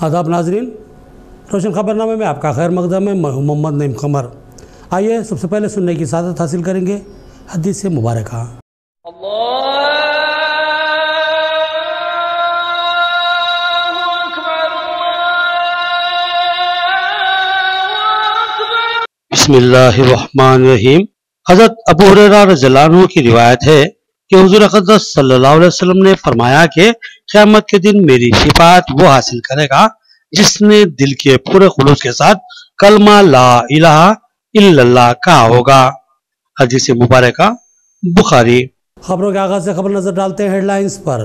आदाब नाजरीन, रोशन खबरनामे में आपका खैर मकदम है। मैं हूं मोहम्मद नईम कमर। आइए सबसे पहले सुनने की सादत हासिल करेंगे हदीस मुबारक। बिस्मिल्लाहिर्रहमानिर्रहीम। हज़रत अबू हुरैरा रज़ियल्लाहु अन्हु की रिवायत है कि हुज़ूर अक़दस सल्लल्लाहु अलैहि वसल्लम ने फरमाया कि क़यामत के दिन मेरी शिफाअत वो हासिल करेगा जिसने दिल के पूरे खुलूस के साथ कलमा ला इलाहा इल्लल्लाह कहा होगा। हदीस मुबारक बुखारी। खबरों के आगाज से खबर नजर डालते हैं हेडलाइंस पर।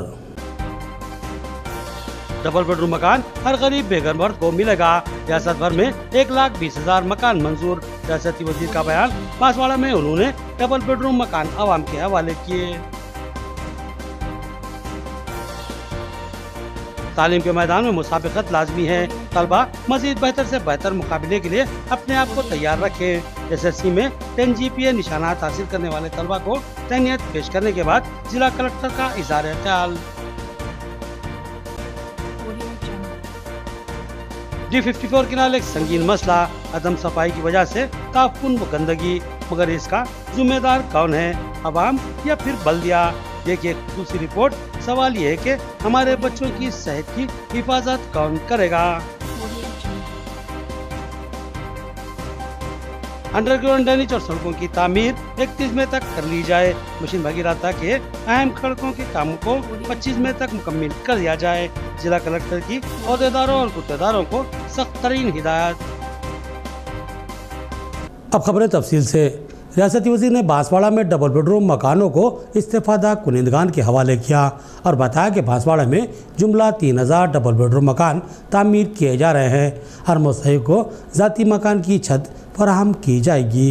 डबल बेडरूम मकान हर गरीब बेघर मर्द को मिलेगा। रियासत भर में 1,20,000 मकान मंजूर। रियासती वजीर का बयान। बांसवाड़ा में उन्होंने डबल बेडरूम मकान आवाम के हवाले किए। तालीम के मैदान में मुसाबिकत लाजमी है। तलबा मजीद बेहतर से बेहतर मुकाबले के लिए अपने आप को तैयार रखें। SSC में 10 GPA निशानात हासिल करने वाले तलबा को तहनीत पेश करने के बाद जिला कलेक्टर का इज़हार ख्याल। D54 किनाल एक संगीन मसला। अदम सफाई की वजह से ताफुन व गंदगी, मगर इसका जिम्मेदार कौन है, अवाम या फिर बल्दिया? देखिए दूसरी रिपोर्ट। सवाल ये है कि हमारे बच्चों की सेहत की हिफाजत कौन करेगा? अंडरग्राउंड ड्रेनेज और सड़कों की तामीर 31 मई तक कर ली जाए। मिशन भगीरथ के अहम सड़कों के कामों को 25 मई तक मुकम्मल कर दिया जाए। जिला कलेक्टर की अहदेदारों और गुत्तेदारों को सख्त तरीन हिदायत। अब खबरें तफसील से। रियासती वज़ीर ने बांसवाड़ा में डबल बेडरूम मकानों को इस्तेफादा कुनिंदगान के हवाले किया और बताया कि बांसवाड़ा में जुमला 3,000 डबल बेडरूम मकान तामीर किए जा रहे हैं। हर मुस्तहिक को ज़ाती मकान की छत फराहम की जाएगी।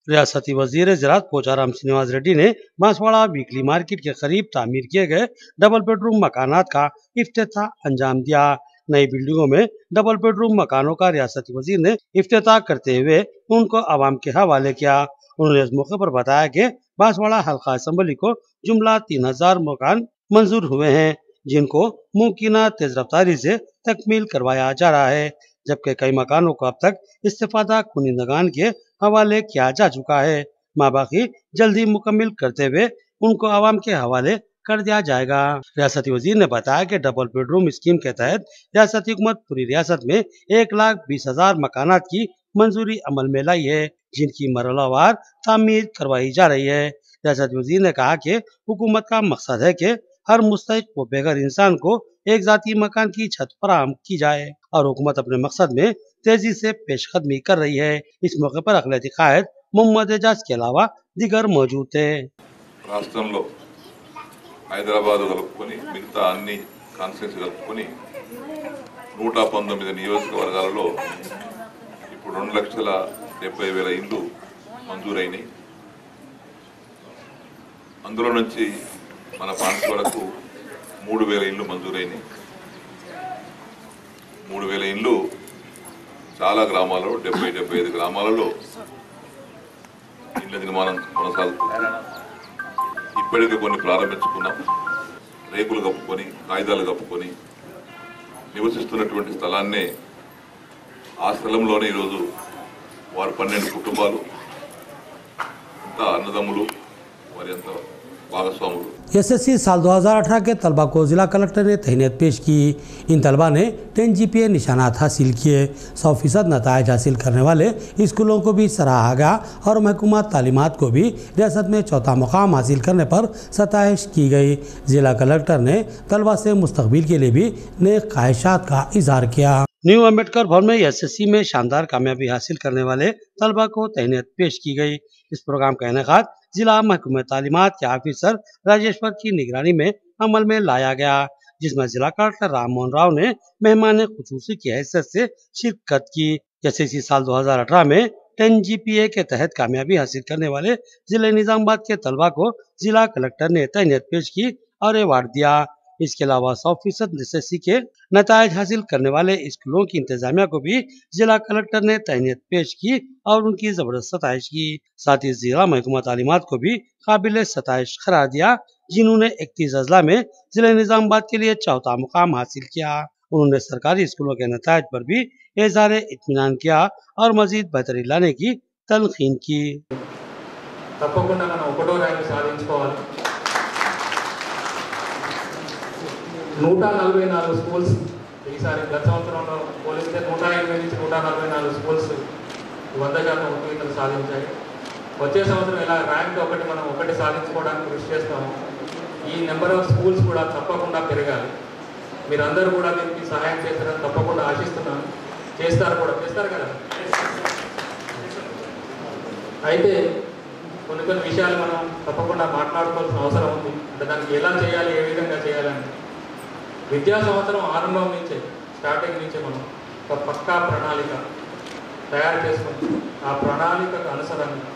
रियासती वज़ीर ज़राअत पोचाराम श्रीनिवास रेड्डी ने बांसवाड़ा वीकली मार्केट के करीब तामीर किए गए डबल बेडरूम मकानात का इफ्तिताह अंजाम दिया। नई बिल्डिंगों में डबल बेडरूम मकानों का रियासती वज़ीर ने इफ्तिताह करते हुए उनको आवाम के हवाले किया। उन्होंने इस मौके पर बताया कि बांसवाड़ा हल्का असम्बली को जुमला 3,000 मकान मंजूर हुए हैं, जिनको मुमकिना तेज रफ्तारी से तकमील करवाया जा रहा है, जबकि कई मकानों को अब तक इस्तेफादा कुनिंदगान के हवाले किया जा चुका है। माबाकी जल्दी मुकम्मल करते हुए उनको आवाम के हवाले कर दिया जाएगा। रियासती वजीर ने बताया कि डबल बेडरूम स्कीम के तहत रियासती हुकूमत पूरी रियासत में 1,20,000 मकानात की मंजूरी अमल में लाई है, जिनकी मरहलावार तामीर करवाई जा रही है। रियासती वजीर ने कहा कि हुकूमत का मकसद है कि हर मुस्तहिक व बेघर इंसान को एक जाती मकान की छत फराहम की जाए और हुकूमत अपने मकसद में तेजी से पेशकदमी कर रही है। इस मौके पर अक़लियती कायद मोहम्मद एजाज के अलावा दिगर मौजूद थे। రాష్ట్రంలో హైదరాబాద్ కలుపుకొని మిగతా అన్ని కాన్స్టిట్యూన్సీ కలుపుకొని 119 నియోజకవర్గాలలో ఇప్పుడు 2,70,000 ఇండ్లు మంజూరైనాయి. అందులో నుంచి మన బాన్స్వాడకు 3,000 ఇండ్లు మంజూరైనాయి. 3,000 ఇండ్లు చాలా గ్రామాలలో 70-75 గ్రామాలలో ఇండ్ల నిర్మాణం కొనసాగుతుంది. ఇప్పటికే కొన్ని ప్రారంభించుకున్నాం. రేకులు కప్పుకొని కాగితాలు కప్పుకొని నివసిస్తున్నటువంటి స్థలాన్నే ఆ స్థలంలోనే ఈరోజు వారు 12 కుటుంబాలు అంతా అన్నదమ్ములు వారి అంతా భాగస్వాములు। SSC साल 2018 के तलबा को जिला कलेक्टर ने तहनीत पेश की। इन तलबा ने 10 GPA निशानात हासिल किए। 100% नतायज हासिल करने वाले स्कूलों को भी सराहा गया और महकूमा तालीमात को भी रियासत में चौथा मुकाम हासिल करने पर सताइश की गई। जिला कलेक्टर ने तलबा से मुस्तकबिल के लिए भी नेक ख्वाहिशात का इजहार किया। न्यू अम्बेडकर भवन में SSC में शानदार कामयाबी हासिल करने वाले तलबा को तहनीत पेश की गई। इस प्रोग्राम का इनेकाद जिला महकमा तालीमात के ऑफिसर राजेश्वर की निगरानी में अमल में लाया गया, जिसमें जिला कलेक्टर राम मोहन राव ने मेहमान खुसूसी की हैसियत से शिरकत की। SSC साल 2018 में 10 GPA के तहत कामयाबी हासिल करने वाले जिले निजामाबाद के तलबा को जिला कलेक्टर ने तहनीत पेश की और अवार्ड दिया। इसके अलावा 100% SSC के नतायज हासिल करने वाले स्कूलों की इंतजामिया को भी जिला कलेक्टर ने तहनीत पेश की और उनकी जबरदस्त सताइश की। साथ ही जिला महकमा तालीमात को भी काबिल सताइश करार दिया, जिन्होंने 31 अजला में जिले निजामाबाद के लिए चौथा मुकाम हासिल किया। उन्होंने सरकारी स्कूलों के नतायज पर भी इज़हार इत्मीनान किया और मजीद बेहतरी लाने की तलकीन की। తప్పకుండా మనం ఒకటో ర్యాంక్ సాధించుకోవాలి. 144 స్కూల్స్ ఈసారి గత సంవత్సరంలో పోలిస్తే 180 నుంచి 144 స్కూల్స్ 100% ఉత్తీర్ణత సాధించాయి. వచ్చే సంవత్సరం ఇలా ర్యాంక్ ఒకటి సాధించుకోవడానికి కృషి చేస్తాము. ఈ నెంబర్ ఆఫ్ స్కూల్స్ కూడా తప్పకుండా పెరగాలి. మీరందరూ కూడా దీనికి సహాయం చేస్తారని తప్పకుండా ఆశిస్తున్నాను. చేస్తారు కదా. అయితే కొన్ని విషయాలు మనం తప్పకుండా మాట్లాడుకోవాల్సిన అవసరం ఉంది. అంటే దానికి ఎలా చేయాలి, ఏ విధంగా చేయాలని విద్యా సంవత్సరం ఆరంభం నుంచే స్టార్టింగ్ నుంచే మనం ఒక పక్కా ప్రణాళిక తయారు చేసుకుని ఆ ప్రణాళికకు అనుసరంగా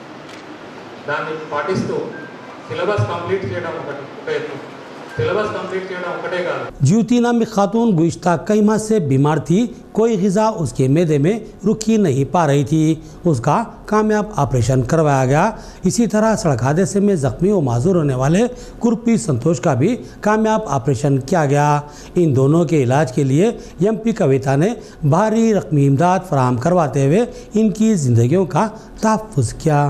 దాన్ని పాటిస్తూ సిలబస్ కంప్లీట్ చేయడం ఒక ఎత్తు. सिलेबस कंप्लीट करना ఒకటే కాదు। ज्योति नामी खातून गुज़िश्ता कई माह से बीमार थी। कोई ग़िज़ा उसके मैदे में रुकी नहीं पा रही थी। उसका कामयाब ऑपरेशन करवाया गया। इसी तरह सड़क हादसे में जख्मी और माजूर होने वाले कुर्पी संतोष का भी कामयाब ऑपरेशन किया गया। इन दोनों के इलाज के लिए एमपी कविता ने भारी रकमी इमदाद फराहम करवाते हुए इनकी जिंदगियों का तहफ़्फ़ुज़ किया।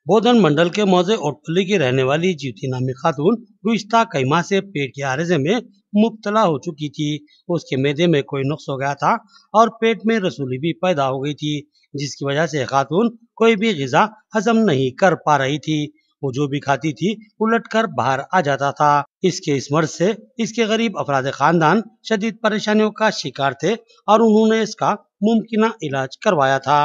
बोधन मंडल के मौजे ओटपल्ली की रहने वाली ज्योति नामी खातून गुज़िश्ता कई माह से पेट के आरज़े में मुब्तला हो चुकी थी। उसके मैदे में कोई नुक्स हो गया था और पेट में रसूली भी पैदा हो गई थी, जिसकी वजह से खातून कोई भी ग़िज़ा हजम नहीं कर पा रही थी। वो जो भी खाती थी उलट कर बाहर आ जाता था। इसके इस मर्ज से इसके गरीब अफराद खानदान शदीद परेशानियों का शिकार थे और उन्होंने इसका मुमकिन इलाज करवाया था,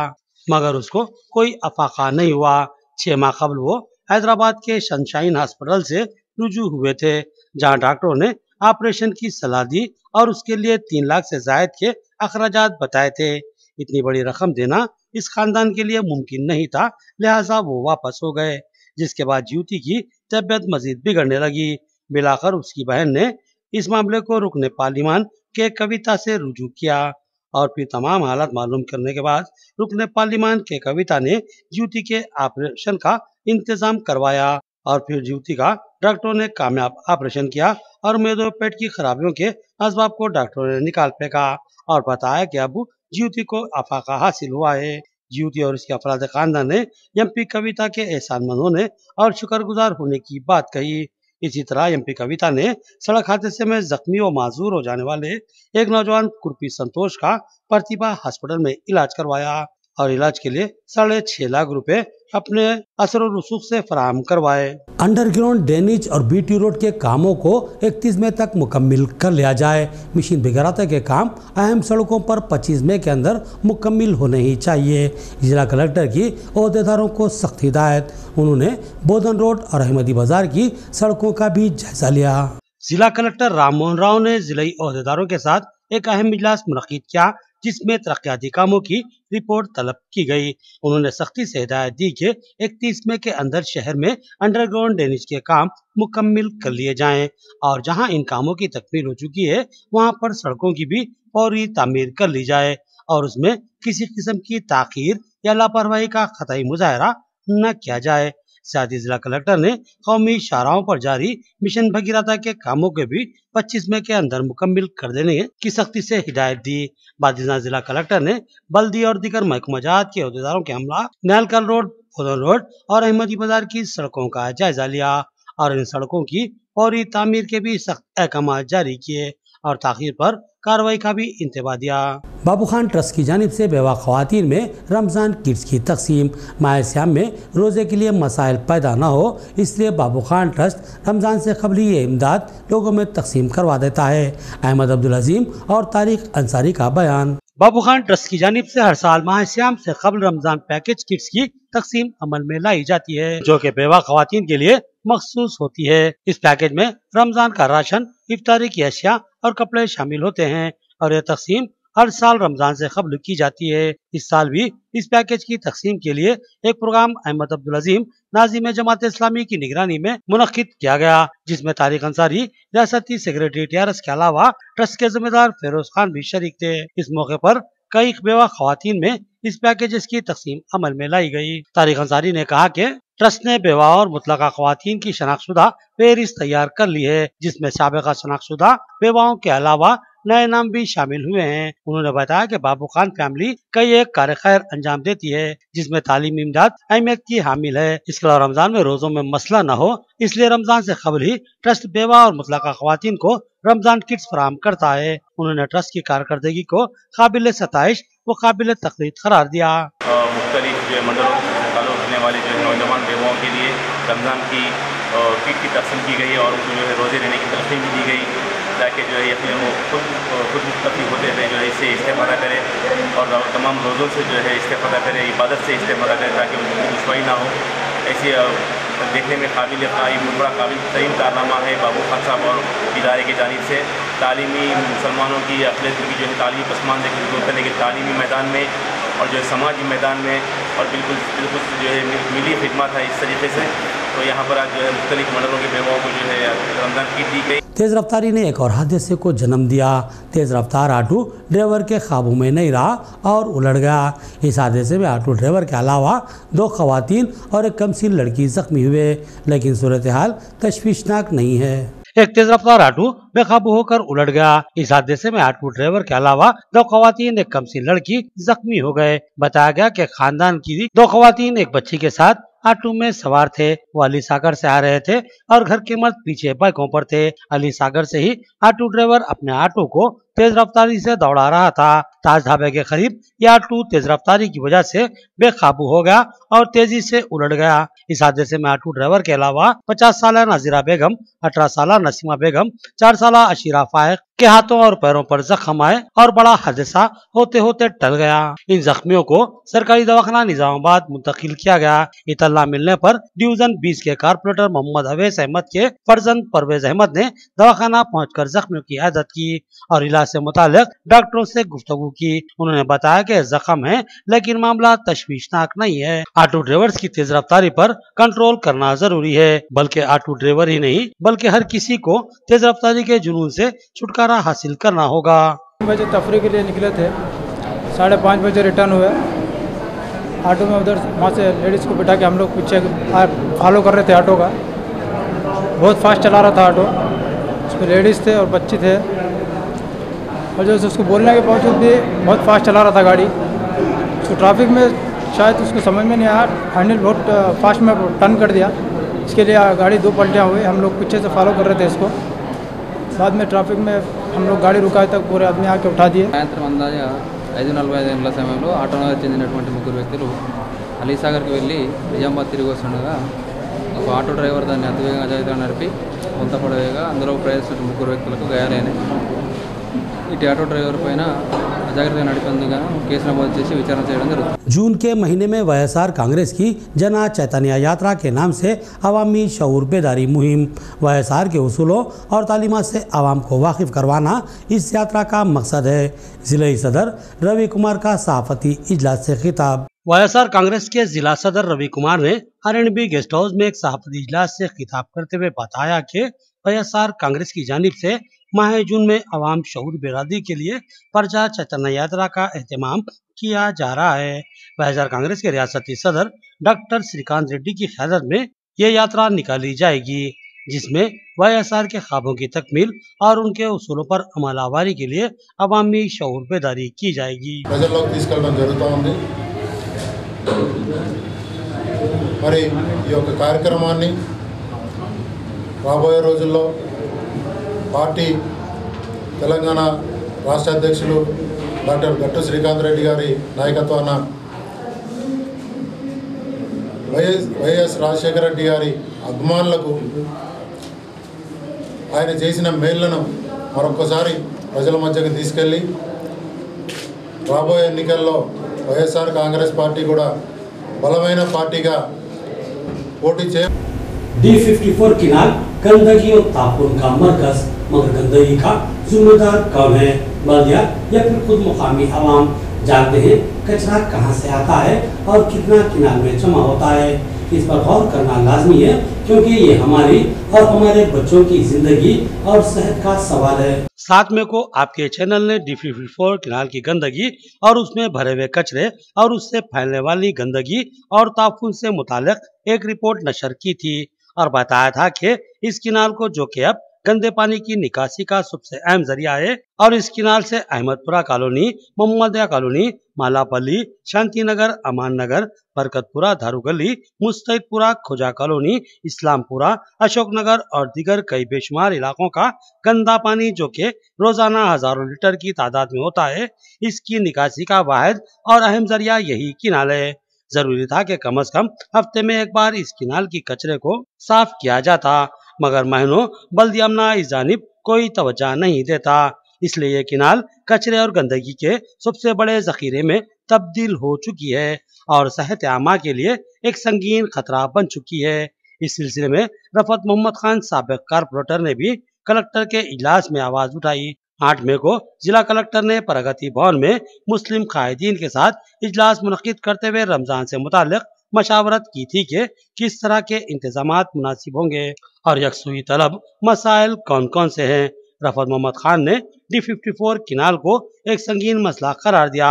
मगर उसको कोई अफाका नहीं हुआ। 6 माह कबल वो हैदराबाद के सनशाइन हॉस्पिटल से रुजू हुए थे, जहां डॉक्टरों ने ऑपरेशन की सलाह दी और उसके लिए 3 लाख से जायद के अखराजात बताए थे। इतनी बड़ी रकम देना इस खानदान के लिए मुमकिन नहीं था, लिहाजा वो वापस हो गए। जिसके बाद ज्योति की तबीयत मजीद बिगड़ने लगी। बिलाखिर उसकी बहन ने इस मामले को रुकने पार्लिमान के कविता से रुजू किया और फिर तमाम हालात मालूम करने के बाद रुकने पार्लिमान के कविता ने ज्योति के ऑपरेशन का इंतजाम करवाया और फिर ज्योति का डॉक्टरों ने कामयाब ऑपरेशन किया और मैदे और पेट की खराबियों के असबाब को डॉक्टरों ने निकाल फेंका और बताया कि अब ज्योति को अफाका हासिल हुआ है। ज्योति और उसके अफराद खानदान ने एमपी कविता के एहसानमंद होने और शुक्रगुजार होने की बात कही। इसी तरह एमपी कविता ने सड़क हादसे में जख्मी और माजूर हो जाने वाले एक नौजवान कुर्पी संतोष का प्रतिभा हॉस्पिटल में इलाज करवाया और इलाज के लिए 6.5 लाख रुपए अपने असर और रसूख से फराहम करवाए। अंडरग्राउंड ड्रेनेज और बीटी रोड के कामों को 31 मई तक मुकम्मिल कर लिया जाए। मशीन बिगराते के काम अहम सड़कों पर 25 मई के अंदर मुकम्मिल होने ही चाहिए। जिला कलेक्टर की ओहदेदारों को सख्त हिदायत। उन्होंने बोधन रोड और अहमदी बाजार की सड़कों का भी जायजा लिया। जिला कलेक्टर राम मोहन राव ने जिलाई ओहदेदारों के साथ एक अहम इजलास मुनक्किद किया, जिसमें तरक्याती कामों की रिपोर्ट तलब की गई। उन्होंने सख्ती से हिदायत दी कि 31 मई के अंदर शहर में अंडरग्राउंड ड्रेनेज के काम मुकम्मिल कर लिए जाएं और जहां इन कामों की तकमील हो चुकी है वहां पर सड़कों की भी फौरी तामीर कर ली जाए और उसमें किसी किस्म की ताखीर या लापरवाही का कतई मुजाहरा न किया जाए। साथ ही जिला कलेक्टर ने कौमी शाहराहों पर जारी मिशन भगीरथा के कामों के भी 25 मई के अंदर मुकम्मिल कर देने की सख्ती से हिदायत दी। बाद जिला कलेक्टर ने बल्दी और दीगर महकमाजात के अहदेदारों के हमला नैलकल रोड, बोधन रोड और अहमदी बाजार की सड़कों का जायजा लिया और इन सड़कों की फौरी तामीर के भी सख्त अहकाम जारी किए और ताखीर पर कार्रवाई का भी इंतबाह दिया। बाबू खान ट्रस्ट की जानिब से बेवा ख़वातीन में रमज़ान किट्स की तकसीम। माह सियाम में रोज़े के लिए मसाइल पैदा न हो, इसलिए बाबू खान ट्रस्ट रमज़ान से कबल ये इमदाद लोगों में तकसीम करवा देता है। अहमद अब्दुल अजीम और तारिक अंसारी का बयान। बाबू खान ट्रस्ट की जानिब से हर साल माह सियाम से कबल रमज़ान पैकेज किट्स की तकसीम अमल में लाई जाती है, जो कि बेवा ख़वातीन के लिए मखसूस होती है। इस पैकेज में रमज़ान का राशन, इफ्तारी की अशिया और कपड़े शामिल होते हैं और यह तकसीम हर साल रमजान से कबल की जाती है। इस साल भी इस पैकेज की तकसीम के लिए एक प्रोग्राम अहमद अब्दुल अजीम नाज़िम जमात इस्लामी की निगरानी में मुनक्किद किया गया, जिसमें तारिक अंसारी रियासती सेक्रेटरी टीआरएस के अलावा ट्रस्ट के जिम्मेदार फेरोज खान भी शरीक थे। इस मौके पर कई बेवा ख़वातीन में इस पैकेज की तकसीम अमल में लाई गई। तारिक अंसारी ने कहा कि ट्रस्ट ने बेवा और मुतलका ख़वातीन की शनाख्तशुदा फहरिस्त तैयार कर ली है, जिसमें साबिक़ा शनाख्तशुदा बेवाओं के अलावा नए नाम भी शामिल हुए हैं। उन्होंने बताया कि बाबू खान फैमिली कई एक कार्य खैर अंजाम देती है, जिसमें तालीमी इमदाद अहमियत की हामिल है। इसके अलावा रमजान में रोजों में मसला न हो, इसलिए रमजान से कबल ही ट्रस्ट बेवा और मुतलका खवातीन को रमजान किट्स फराहम करता है। उन्होंने ट्रस्ट की कारकर्दगी को काबिल सताइश व काबिल तकलीद करार दिया। मुख्तलिफ जो मंडलों से ताल्लुक़ रखने वाले जो नौजवान बेवाओं के लिए रमज़ान की किट की तकसीम की गई और उनको जो है रोज़े रहने की तलक़ीन भी दी गई, ताकि जो है अपने वो खुद मुस्तफ़ी होते हुए जो है इससे इस्तेफ़ादा करें और तमाम रोज़ों से जो है इस्तेफ़ादा करें, इबादत से इस्तेफ़ादा करें, ताकि उनको दुश्वारी ना हो। ऐसी देखने में बड़ा काबिल तरीन कारनामा है बाबू खान साहब और इदारे की जानिब से तालीमी मुसलमानों की अक़लियत की जो है तालीमी पसमानदगी को दूर करने के तालीमी मैदान में और जो है समाजी मैदान में और बिल्कुल जो है मिली खिदमत है इस तरीके से। तो यहाँ पर आज जो है मुख्तलिफ मंडलों के बेवाओं को जो है रमज़ान किट दी गई। तेज रफ्तारी ने एक और हादसे को जन्म दिया। तेज रफ्तार ऑटो ड्राइवर के काबू में नहीं रहा और उलट गया। इस हादसे में ऑटो ड्राइवर के अलावा 2 खवातीन और एक कमसीन लड़की जख्मी हुए, लेकिन सूरत हाल तशवीशनाक नहीं है। एक तेज रफ्तार ऑटो बेकाबू होकर उलट गया। इस हादसे में ऑटो ड्राइवर के अलावा 2 खवातीन एक कमसीन लड़की जख्मी हो गए। बताया गया कि खानदान की 2 खवातीन एक बच्ची के साथ ऑटो में सवार थे। वो अली सागर से आ रहे थे और घर के मर्द पीछे बाइकों पर थे। अली सागर से ही ऑटो ड्राइवर अपने ऑटो को तेज रफ्तारी से दौड़ा रहा था। ताज ढाबे के करीब यह ऑटो तेज रफ्तारी की वजह से बेकाबू हो गया और तेजी से उलट गया। इस हादसे में ऑटो ड्राइवर के अलावा 50 साल नाजिरा बेगम, 18 साल नसीमा बेगम, 4 साल अशीरा फायक के हाथों और पैरों पर जख्म आए और बड़ा हादसा होते होते टल गया। इन जख्मियों को सरकारी दवाखाना निजामाबाद मुंतकिल किया गया। इतला मिलने पर डिवीजन 20 के कारपोरेटर मोहम्मद अवैस अहमद के फर्जंद परवेज अहमद ने दवाखाना पहुंचकर जख्मियों की इयादत की और इलाज से मुतालिक डॉक्टरों से गुफ्तगू की। उन्होंने बताया कि जख्म है लेकिन मामला तशवीशनाक नहीं है। ऑटो ड्राइवर्स की तेज रफ्तारी पर कंट्रोल करना जरूरी है, बल्कि ऑटो ड्राइवर ही नहीं बल्कि हर किसी को तेज रफ्तारी के जुनून से छुटकारा हासिल करना होगा। 3 बजे तफरी के लिए निकले थे, 5:30 बजे रिटर्न हुए। ऑटो में उधर वहाँ से लेडीज़ को बिठा के हम लोग पीछे फॉलो कर रहे थे ऑटो का। बहुत फास्ट चला रहा था ऑटो, उसमें लेडीज़ थे और बच्चे थे और जो उसको बोलने के बावजूद भी बहुत फास्ट चला रहा था गाड़ी। उसको ट्रैफिक में शायद उसको समझ में नहीं आया, हैंडल बहुत फास्ट में टर्न कर दिया। इसके लिए गाड़ी 2 पलटियाँ हुई। हम लोग पीछे से फॉलो कर रहे थे इसको। बाद में ट्रैफिक में हम लोग गाड़ी रुकाए तक पूरे आदमी आके उठा दिए। సాయంత్రం అందాజ 5:45 గంటల సమయంలో ఆటోనగర్ చెందినటువంటి 3 వ్యక్తులు అలీసాగర్కి వెళ్ళి నిజామాబాద్ తిరిగి వస్తుండగా ఒక ఆటో డ్రైవర్ దాన్ని అతివేగంగా జాగ్రత్తగా నడిపి బొంతపడవేగా అందులో ప్రయాణిస్తున్న 3 వ్యక్తులకు గాయాలైనాయి. ఇటు ఆటో డ్రైవర్ పైన అజాగ్రత్తగా నడిపేందుకు కేసు నమోదు చేసి విచారణ చేయడం జరుగుతుంది. जून के महीने में वाईएसआर कांग्रेस की जन चैतन्य यात्रा के नाम से अवामी शऊर बेदारी मुहिम, वाईएसआर के उसूलों और तालीमात से आवाम को वाकिफ करवाना इस यात्रा का मकसद है। जिले सदर रवि कुमार का सहाफती इजलास से खिताब। वाईएसआर कांग्रेस के जिला सदर रवि कुमार ने आरएनबी गेस्ट हाउस में एक सहाफती इजलास से खिताब करते हुए बताया कि वाईएसआर कांग्रेस की जानिब से माह जून में अवाम शऊर बेरादरी के लिए प्रजा चैतन्य यात्रा का एहतमाम किया जा रहा है। वाईएसआर कांग्रेस के रियासती सदर डॉक्टर श्रीकांत रेड्डी की क़यादत में ये यात्रा निकाली जाएगी, जिसमें वाईएसआर के ख्वाबों की तकमील और उनके उसूलों पर अमल आवारी के लिए अवामी शऊर बेदारी की जाएगी। ప్రజల్లోకి తీసుకెళ్ళడం జరుగుతూ ఉంది। మరి ఈ యొక్క కార్యక్రమాన్ని రాబోయే రోజుల్లో పార్టీ తెలంగాణ రాష్ట్ర అధ్యక్షులు డాక్టర్ గట్టు శ్రీకాంత్ రెడ్డి గారి నాయకత్వాన వైఎస్ రాజశేఖర రెడ్డి గారి అభిమానులకు ఆయన చేసిన మేళ్లను మరొకసారి ప్రజల మధ్యకి తీసుకెళ్ళి రాబోయే ఎన్నికల్లో వైఎస్ఆర్ కాంగ్రెస్ పార్టీ కూడా బలమైన పార్టీగా పోటీ చే D54 किनाल गंदगी और तापुन का मरकज, मगर गंदगी का जिम्मेदार कौन है? बल्दिया या फिर खुद मुकामी आवाम? जानते हैं कचरा कहां से आता है और कितना किनाल में जमा होता है। इस पर गौर करना लाजमी है, क्योंकि ये हमारी और हमारे बच्चों की जिंदगी और सेहत का सवाल है। 7 मई को आपके चैनल ने D54 किनाल की गंदगी और उसमें भरे हुए कचरे और उससे फैलने वाली गंदगी और ताफून से मुतालिक एक रिपोर्ट नशर की थी और बताया था कि इस किनाल को, जो कि अब गंदे पानी की निकासी का सबसे अहम जरिया है और इस किनाल से अहमदपुरा कॉलोनी, मोहम्मदिया कॉलोनी, मालापल्ली, शांति नगर, अमान नगर, बरकतपुरा, धारू गली, मुस्तैदपुरा, खोजा कॉलोनी, इस्लामपुरा, अशोक नगर और दीगर कई बेशुमार इलाकों का गंदा पानी जो कि रोजाना हजारों लीटर की तादाद में होता है, इसकी निकासी का वाहिद और अहम जरिया यही किनाल है। जरूरी था कि कम से कम हफ्ते में एक बार इस किनाल की कचरे को साफ किया जाता, मगर महीनों बल्दियामना इस जानिब कोई तवज्जो नहीं देता। इसलिए ये किनाल कचरे और गंदगी के सबसे बड़े जखीरे में तब्दील हो चुकी है और सेहत आमा के लिए एक संगीन खतरा बन चुकी है। इस सिलसिले में रफत मोहम्मद खान साबिक कारपोरेटर ने भी कलेक्टर के इजलास में आवाज उठाई। 8 मई को जिला कलेक्टर ने प्रगति भवन में मुस्लिम कायदीन के साथ इजलास मुनक्किद करते हुए रमजान से मुताल्लिक मशावरत की थी कि किस तरह के इंतजामात मुनासिब होंगे और यकसुई तलब मसाइल कौन कौन से हैं। रफत मोहम्मद खान ने D54 किनाल को एक संगीन मसला करार दिया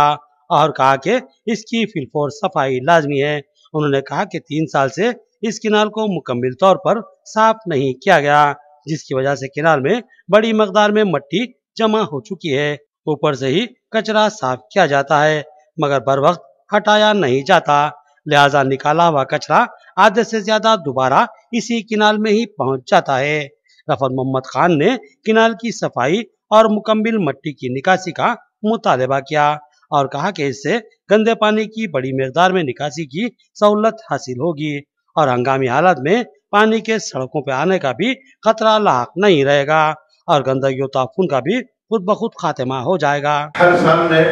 और कहा कि इसकी फिलफोर सफाई लाजमी है। उन्होंने कहा कि 3 साल से इस किनाल को मुकम्मल तौर पर साफ नहीं किया गया, जिसकी वजह से किनाल में बड़ी मकदार में मिट्टी जमा हो चुकी है। ऊपर से ही कचरा साफ किया जाता है मगर बर वक्त हटाया नहीं जाता, लिहाजा निकाला हुआ कचरा आधे से ज्यादा दोबारा इसी किनाल में ही पहुंच जाता है। रफत मोहम्मद खान ने किनाल की सफाई और मुकम्मल मिट्टी की निकासी का मुतालबा किया और कहा कि इससे गंदे पानी की बड़ी मकदार में निकासी की सहूलत हासिल होगी और हंगामी हालत में पानी के सड़कों पर आने का भी खतरा लाक नहीं रहेगा और गंदगी और ताफून का भी खुद ब खुद खात्मा हो जाएगा। हर साल में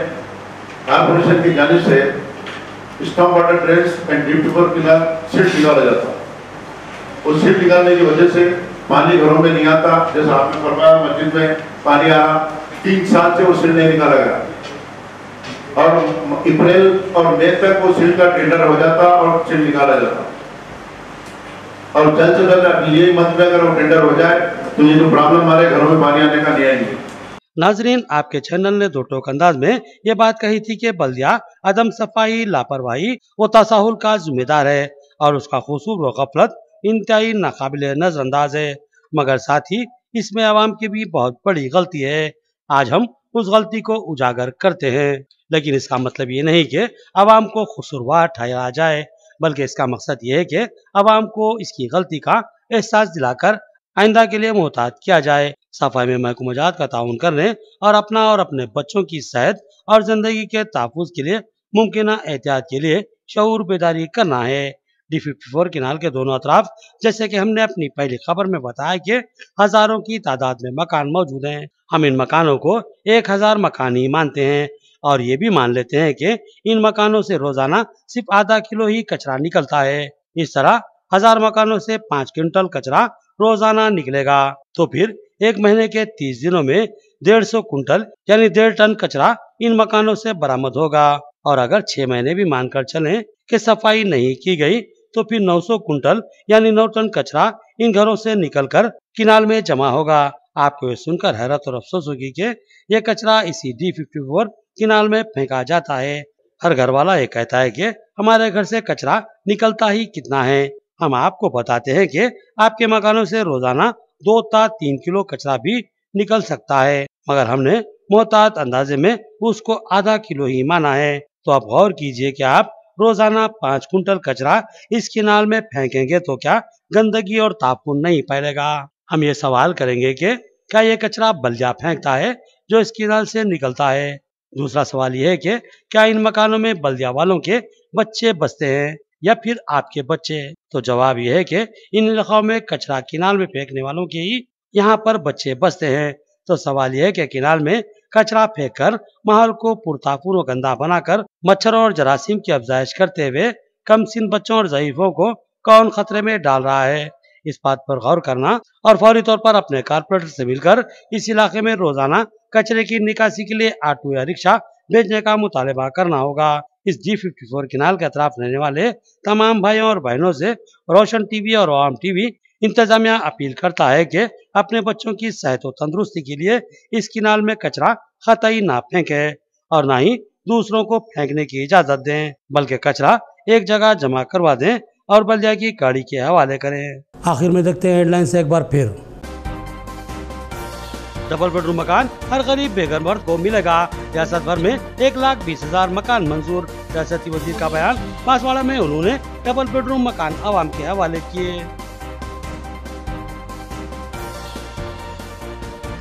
कारपोरेशन की जानिब से storm water drains and D54 canal seat निकाला जाता है। उस सीट निकालने की वजह से पानी घरों में नहीं आता, जैसा आपने फरमाया मस्जिद में पानी आ रहा, 3 साल से वो सीट नहीं निकाला गया और अप्रैल और मई तक वो सीट का टेंडर हो जाता और सीट निकाला जाता और जल्द से जल्द ये मंथ में अगर वो टेंडर हो जाए तो ये जो प्रॉब्लम हमारे घरों में पानी आने का नहीं आएगी। नाजरीन, आपके चैनल ने दो टोक अंदाज में ये बात कही थी कि बल्दिया अदम सफाई, लापरवाही व तसाहुल का जिम्मेदार है और उसका कसूर व गफलत इंतहाई नाकाबिले नजरअंदाज है, मगर साथ ही इसमें आवाम की भी बहुत बड़ी गलती है। आज हम उस गलती को उजागर करते हैं, लेकिन इसका मतलब ये नहीं कि आवाम को कसूरवार ठहराया जाए, बल्कि इसका मकसद ये है कि आवाम को इसकी गलती का एहसास दिलाकर आइंदा के लिए मोहतात किया जाए। सफाई में महकूमजात का ताउन करने और अपना और अपने बच्चों की सेहत और जिंदगी के तहफ़्फ़ुज़ के लिए मुमकिन एहतियात के लिए शऊर बेदारी करना है। D54 किनाल के दोनों अतराफ, जैसे कि हमने अपनी पहली खबर में बताया कि हजारों की तादाद में मकान मौजूद हैं। हम इन मकानों को 1000 मकान ही मानते हैं और ये भी मान लेते हैं कि इन मकानों से रोजाना सिर्फ आधा किलो ही कचरा निकलता है। इस तरह 1000 मकानों से 5 क्विंटल कचरा रोजाना निकलेगा, तो फिर एक महीने के 30 दिनों में 150 कुंटल यानी 1.5 टन कचरा इन मकानों से बरामद होगा और अगर 6 महीने भी मानकर चलें कि सफाई नहीं की गई तो फिर 900 कुंटल यानी 9 टन कचरा इन घरों से निकलकर किनाल में जमा होगा। आपको ये सुनकर हैरत और अफसोस होगी कि यह कचरा इसी D54 किनाल में फेंका जाता है। हर घर वाला ये कहता है कि हमारे घर से कचरा निकलता ही कितना है। हम आपको बताते हैं कि आपके मकानों से रोजाना 2 से 3 किलो कचरा भी निकल सकता है, मगर हमने मोहतात अंदाजे में उसको आधा किलो ही माना है। तो आप गौर कीजिए कि आप रोजाना 5 कुंटल कचरा इस किनाल में फेंकेंगे तो क्या गंदगी और तापुन नहीं फैलेगा? हम ये सवाल करेंगे कि क्या ये कचरा बल्दिया फेंकता है जो इस किनाल से निकलता है? दूसरा सवाल ये है कि क्या इन मकानों में बल्दिया वालों के बच्चे बसते हैं या फिर आपके बच्चे? तो जवाब यह है कि इन इलाकों में कचरा किनाल में फेंकने वालों के ही यहाँ पर बच्चे बसते हैं। तो सवाल यह है कि किनाल में कचरा फेंककर माहौल को पुरतापुर व गंदा बनाकर मच्छरों और जरासीम की अफजाइश करते हुए कम सिन बच्चों और ज़ईफों को कौन खतरे में डाल रहा है? इस बात पर गौर करना और फौरी तौर पर अपने कारपोरेटर से मिलकर इस इलाके में रोजाना कचरे की निकासी के लिए ऑटो या रिक्शा भेजने का मुतालबा करना होगा। इस D54 किनाल के अतराफ रहने वाले तमाम भाइयों और बहनों से रोशन टीवी और आवाम टीवी इंतजामिया अपील करता है कि अपने बच्चों की सेहत और तंदुरुस्ती के लिए इस किनाल में कचरा कतई ना फेंके और ना ही दूसरों को फेंकने की इजाजत दें, बल्कि कचरा एक जगह जमा करवा दें और बल्दिया की गाड़ी के हवाले करें। आखिर में देखते हैं हेडलाइंस एक बार फिर। डबल बेडरूम मकान हर गरीब बेघर मर्द को मिलेगा। रियासत भर में 1,20,000 मकान मंजूर। रियासती वजीर का बयान। बांसवाड़ा में उन्होंने डबल बेडरूम मकान आवाम के हवाले किए।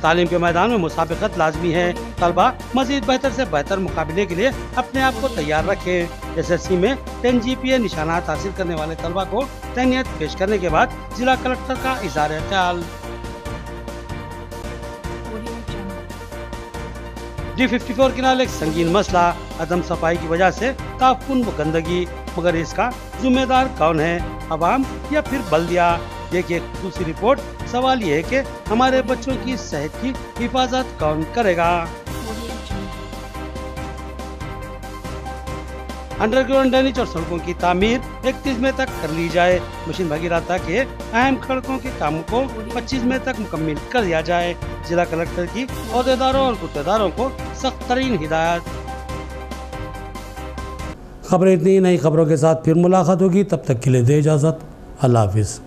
तालीम के मैदान में मुसाबिकत लाजमी है। तलबा मजीद बेहतर से बेहतर मुकाबले के लिए अपने आप को तैयार रखें। एसएससी में 10 GPA निशानात हासिल करने वाले तलबा को तहनीत पेश करने के बाद जिला कलेक्टर का इज़हार ख्याल। D54 किनारे एक संगीन मसला, अदम सफाई की वजह से ताफुन व गंदगी, मगर इसका जिम्मेदार कौन है, अवाम या फिर बल्दिया? देखिए दूसरी रिपोर्ट। सवाल ये है कि हमारे बच्चों की सेहत की हिफाजत कौन करेगा? अंडरग्राउंड ड्रेनेज और सड़कों की तामीर 31 मई तक कर ली जाए। मिशन भगीरथ के अहम सड़कों के कामों को 25 मई तक मुकम्मल कर दिया जाए। जिला कलेक्टर की अहदेदारों और गुत्तेदारों को सख्त तरीन हिदायत। खबरें इतनी। नई खबरों के साथ फिर मुलाकात होगी, तब तक के लिए दे इजाजत। अल्लाह हाफिज।